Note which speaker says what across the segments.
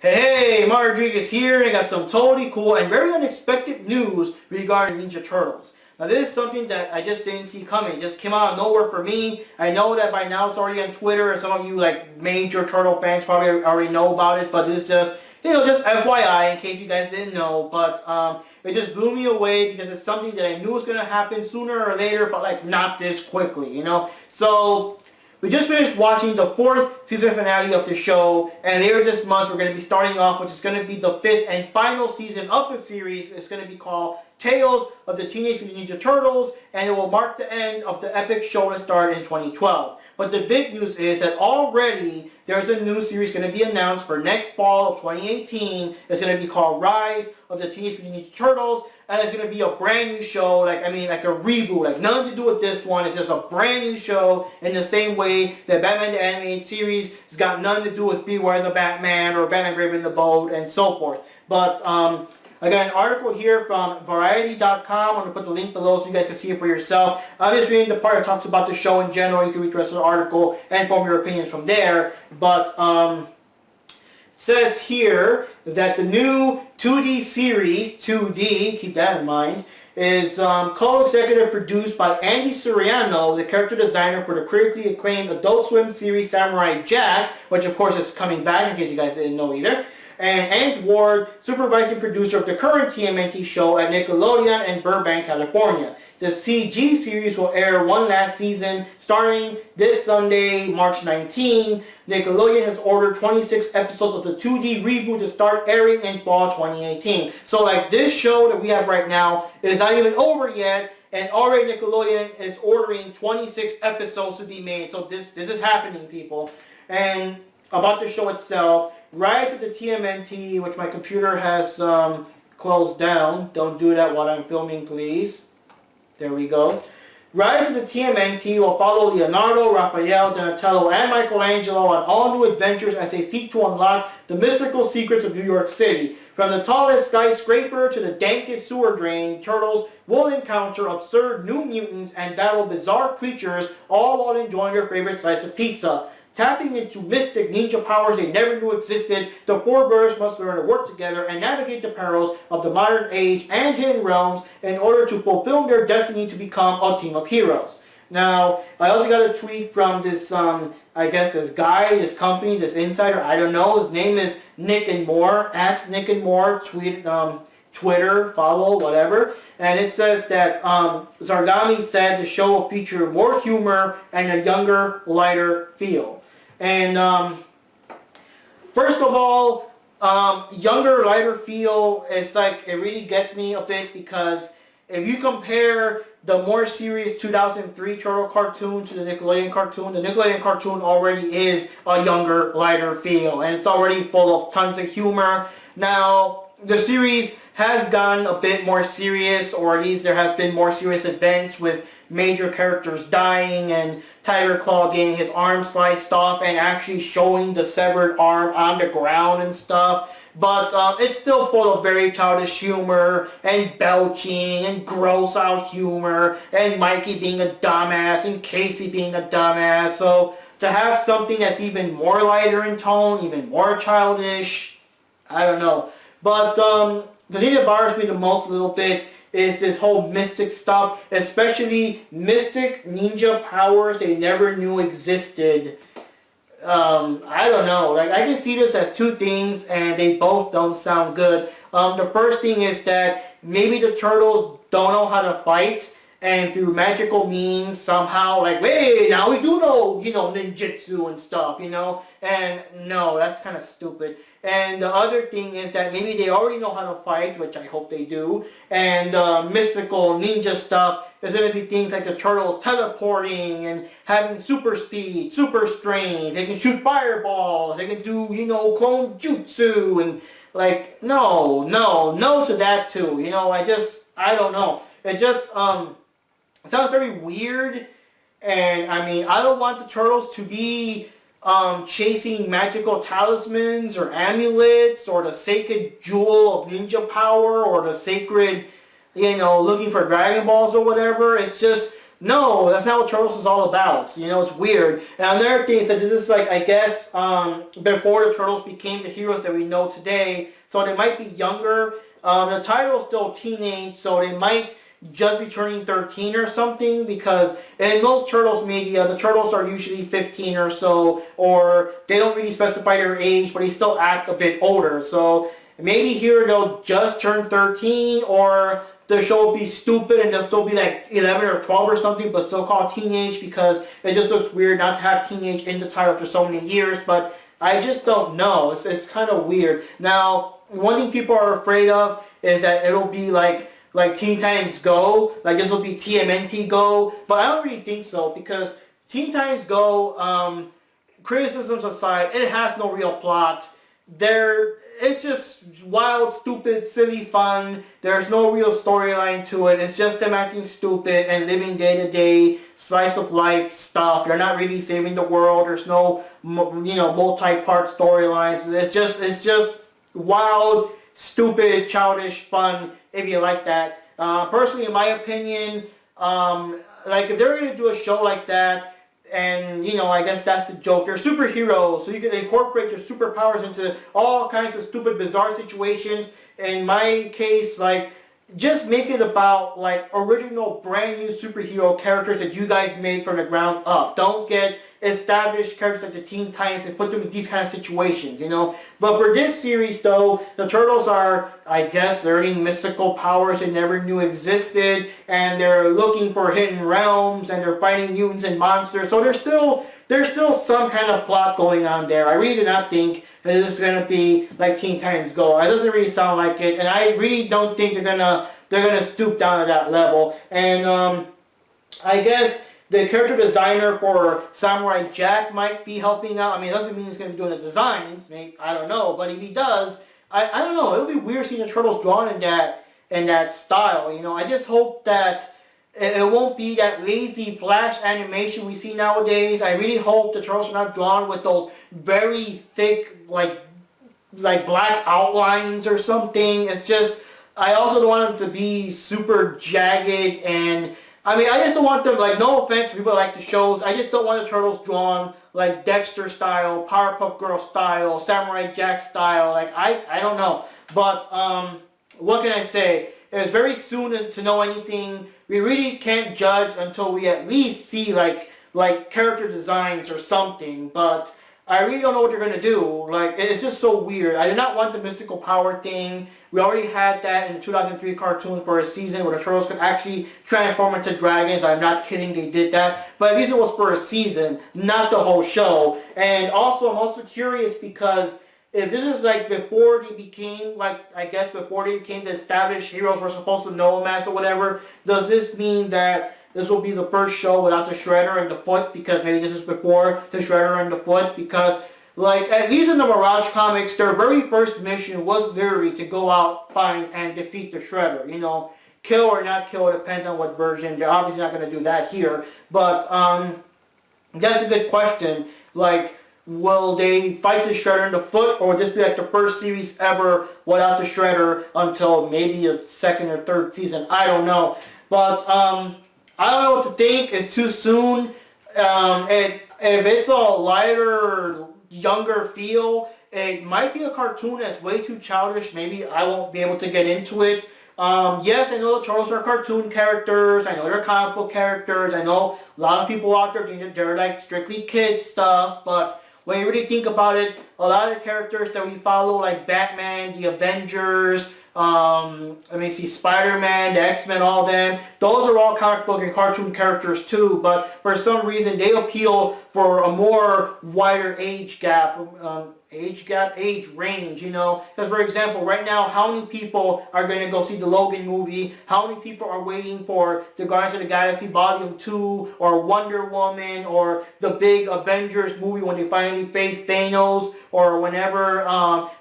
Speaker 1: Hey, Rodriguez here, and I got some totally cool and very unexpected news regarding Ninja Turtles. Now this is something that I just didn't see coming. It just came out of nowhere for me. I know that by now it's already on Twitter, and some of you like major Turtle fans probably already know about it, but it's just, just FYI in case you guys didn't know. But it just blew me away because it's something that I knew was going to happen sooner or later, but like not this quickly, So we just finished watching the 4th season finale of the show, and later this month we're going to be starting off, which is going to be the 5th and final season of the series. It's going to be called Tales of the Teenage Mutant Ninja Turtles, and it will mark the end of the epic show that started in 2012. But the big news is that already there's a new series going to be announced for next fall of 2018. It's going to be called Rise of the Teenage Mutant Ninja Turtles, and it's going to be a brand new show, like a reboot, like nothing to do with this one. It's just a brand new show in the same way that Batman the Animated Series has got nothing to do with Beware the Batman or Batman Brave in the Boat and so forth. But I got an article here from Variety.com. I'm going to put the link below so you guys can see it for yourself. I'm just reading the part that talks about the show in general. You can read the rest of the article and form your opinions from there. But says here that the new 2D series, 2D, keep that in mind, is co-executive produced by Andy Soriano, the character designer for the critically acclaimed Adult Swim series Samurai Jack, which of course is coming back in case you guys didn't know either. And Ant Ward, supervising producer of the current TMNT show at Nickelodeon in Burbank, California. The CG series will air one last season starting this Sunday, March 19. Nickelodeon has ordered 26 episodes of the 2D reboot to start airing in fall 2018. So like this show that we have right now is not even over yet, and already Nickelodeon is ordering 26 episodes to be made. So this is happening, people. And about the show itself, Rise of the TMNT, which my computer has closed down. Don't do that while I'm filming, please. There we go. Rise of the TMNT will follow Leonardo, Raphael, Donatello, and Michelangelo on all new adventures as they seek to unlock the mystical secrets of New York City. From the tallest skyscraper to the dankest sewer drain, turtles will encounter absurd new mutants and battle bizarre creatures, all while enjoying their favorite slice of pizza. Tapping into mystic ninja powers they never knew existed, the four brothers must learn to work together and navigate the perils of the modern age and hidden realms in order to fulfill their destiny to become a team of heroes. Now, I also got a tweet from this, I guess this guy, this company, this insider, I don't know, his name is Nick and More, at Nick and More, Twitter, follow, whatever. And it says that Zargami said the show will feature more humor and a younger, lighter feel. And first of all, younger, lighter feel is like, it really gets me a bit because if you compare the more serious 2003 Turtle cartoon to the Nickelodeon cartoon already is a younger, lighter feel. And it's already full of tons of humor. Now, the series has gotten a bit more serious, or at least there has been more serious events with major characters dying and Tiger Claw getting his arm sliced off and actually showing the severed arm on the ground and stuff. But it's still full of very childish humor and belching and gross out humor and Mikey being a dumbass and Casey being a dumbass. So to have something that's even more lighter in tone, even more childish, I don't know. But the thing that bothers me the most a little bit is this whole mystic stuff, especially mystic ninja powers they never knew existed. I don't know, like I can see this as two things and they both don't sound good. The first thing is that maybe the turtles don't know how to fight, and through magical means somehow like, hey, now we do know, ninjutsu and stuff, and no, that's kind of stupid. And the other thing is that maybe they already know how to fight, which I hope they do, and mystical ninja stuff is going to be things like the turtles teleporting and having super speed, super strength, they can shoot fireballs, they can do, clone jutsu, and like, no to that too, I don't know. It just, it sounds very weird, and I mean, I don't want the turtles to be chasing magical talismans or amulets or the sacred jewel of ninja power or the sacred, looking for Dragon Balls or whatever. It's just No, that's not what Turtles is all about. You know, it's weird. And another thing is that this is like, I guess, before the Turtles became the heroes that we know today. So they might be younger. The title is still teenage, so they might just be turning 13 or something, because in most Turtles media, the Turtles are usually 15 or so, or they don't really specify their age, but they still act a bit older. So maybe here they'll just turn 13, or the show will be stupid and they'll still be like 11 or 12 or something, but still called teenage, because it just looks weird not to have teenage in the title for so many years. But I just don't know. It's kind of weird. Now, one thing people are afraid of is that it'll be like Teen Titans Go, like this will be TMNT Go, but I don't really think so, because Teen Titans Go, criticisms aside, it has no real plot. It's just wild, stupid, silly fun. There's no real storyline to it. It's just them acting stupid and living day-to-day slice of life stuff. They're not really saving the world. There's no, multi-part storylines. It's just wild, stupid, childish fun, if you like that. Personally, in my opinion, if they're going to do a show like that, and, I guess that's the joke, they're superheroes, so you can incorporate their superpowers into all kinds of stupid, bizarre situations. In my case, just make it about, original, brand new superhero characters that you guys made from the ground up. Don't get established characters like the Teen Titans and put them in these kind of situations, But for this series, though, the Turtles are, I guess, learning mystical powers they never knew existed, and they're looking for hidden realms, and they're fighting mutants and monsters. So there's still some kind of plot going on there. I really do not think that this is going to be like Teen Titans Go. It doesn't really sound like it, and I really don't think they're gonna stoop down to that level. And I guess the character designer for Samurai Jack might be helping out. I mean, it doesn't mean he's going to be doing the designs. Maybe, I don't know. But if he does, I don't know. It would be weird seeing the Turtles drawn in that style. I just hope that it won't be that lazy flash animation we see nowadays. I really hope the Turtles are not drawn with those very thick, like black outlines or something. It's just, I also don't want them to be super jagged, and I just don't want them, no offense to people that like the shows, I just don't want the Turtles drawn like Dexter style, Powerpuff Girl style, Samurai Jack style, I don't know. But, what can I say? It's very soon to know anything. We really can't judge until we at least see, character designs or something, but I really don't know what they're going to do. It's just so weird. I did not want the mystical power thing. We already had that in the 2003 cartoons for a season where the Turtles could actually transform into dragons. I'm not kidding, they did that. But at least it was for a season, not the whole show. And also, I'm also curious because if this is before they became, before they became the established heroes we're supposed to know them as or whatever, does this mean that this will be the first show without the Shredder and the Foot, because maybe this is before the Shredder and the Foot, because at least in the Mirage comics, their very first mission was literally to go out, find, and defeat the Shredder. Kill or not kill, it depends on what version. They're obviously not going to do that here, but that's a good question. Will they fight the Shredder and the Foot, or will this be the first series ever without the Shredder until maybe a second or third season? I don't know, but I don't know what to think. It's too soon. And if it's a lighter, younger feel, it might be a cartoon that's way too childish. Maybe I won't be able to get into it. Yes, I know the Turtles are cartoon characters. I know they're comic book characters. I know a lot of people out there think that they're strictly kids stuff. But when you really think about it, a lot of the characters that we follow, like Batman, the Avengers, Spider-Man, the X-Men, all them, those are all comic book and cartoon characters too, but for some reason they appeal for a more wider age range, Because for example, right now, how many people are going to go see the Logan movie? How many people are waiting for the Guardians of the Galaxy Volume 2, or Wonder Woman, or the big Avengers movie when they finally face Thanos, or whenever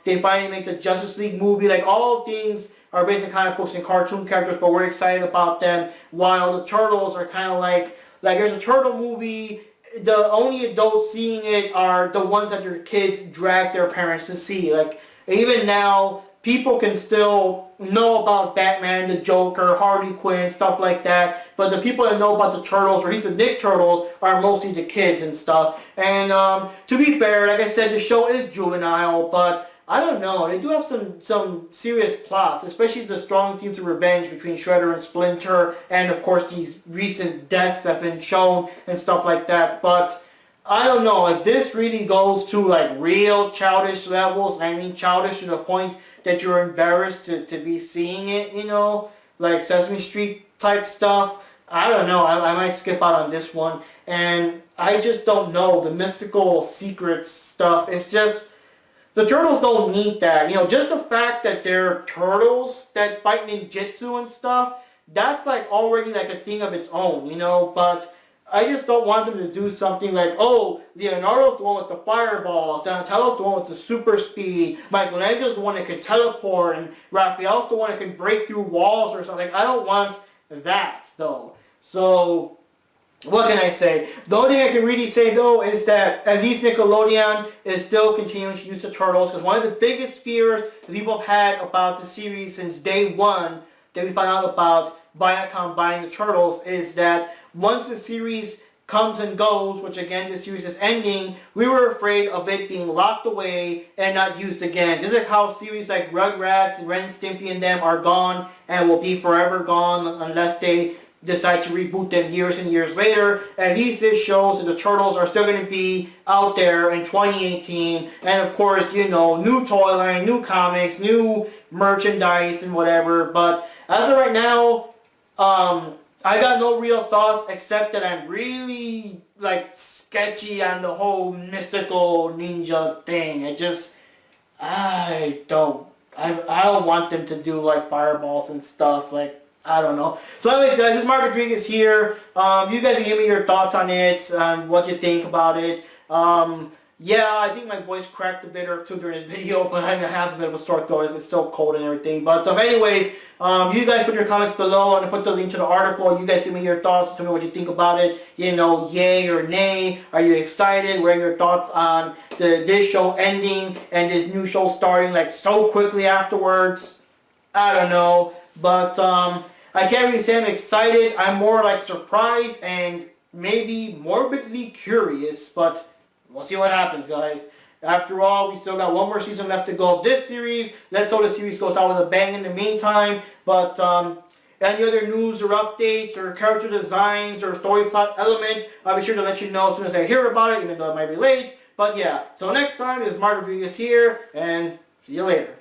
Speaker 1: they finally make the Justice League movie? All things are based on comic books and cartoon characters, but we're excited about them, while the Turtles are kind of like there's a Turtle movie, the only adults seeing it are the ones that their kids drag their parents to see. Even now, people can still know about Batman, the Joker, Harley Quinn, stuff like that. But the people that know about the Turtles, or at least the Nick Turtles, are mostly the kids and stuff. And to be fair, like I said, the show is juvenile, but I don't know. They do have some serious plots, especially the strong themes of revenge between Shredder and Splinter, and of course these recent deaths have been shown and stuff like that. But I don't know if this really goes to like real childish levels. And I mean childish to the point that you're embarrassed to be seeing it, you know, like Sesame Street type stuff. I don't know. I might skip out on this one, and I just don't know the mystical secrets stuff. It's just. The Turtles don't need that. You know, just the fact that they're turtles that fight ninjutsu and stuff, that's like already like a thing of its own, you know, but I just don't want them to do something like, oh, Leonardo's the one with the fireballs, Donatello's the one with the super speed, Michelangelo's the one that can teleport, and Raphael's the one that can break through walls or something. I don't want that, though. So what can I say? The only thing I can really say, though, is that at least Nickelodeon is still continuing to use the Turtles, because one of the biggest fears that people have had about the series since day one that we found out about Viacom buying the Turtles is that once the series comes and goes, which again the series is ending, we were afraid of it being locked away and not used again. Just like how series like Rugrats and Ren and Stimpy and them are gone and will be forever gone unless they decide to reboot them years and years later. At least this shows that the Turtles are still going to be out there in 2018. And of course, you know, new toy line, new comics, new merchandise and whatever. But as of right now, I got no real thoughts except that I'm really like sketchy on the whole mystical ninja thing. I don't want them to do like fireballs and stuff. Like, I don't know. So anyways, guys, this is Mark Rodriguez here. You guys can give me your thoughts on it, what you think about it. Yeah, I think my voice cracked a bit or two during the video, but I have a bit of a sore throat. It's still cold and everything. But anyways, you guys put your comments below. I'm going to put the link to the article. You guys give me your thoughts. Tell me what you think about it. You know, yay or nay. Are you excited? What are your thoughts on this show ending and this new show starting like so quickly afterwards? I don't know. But I can't really say I'm excited. I'm more like surprised and maybe morbidly curious. But we'll see what happens, guys. After all, we still got one more season left to go of this series. Let's hope the series goes out with a bang in the meantime. But any other news or updates or character designs or story plot elements, I'll be sure to let you know as soon as I hear about it, even though it might be late. But yeah, till next time, this is Mark Rodriguez here, and see you later.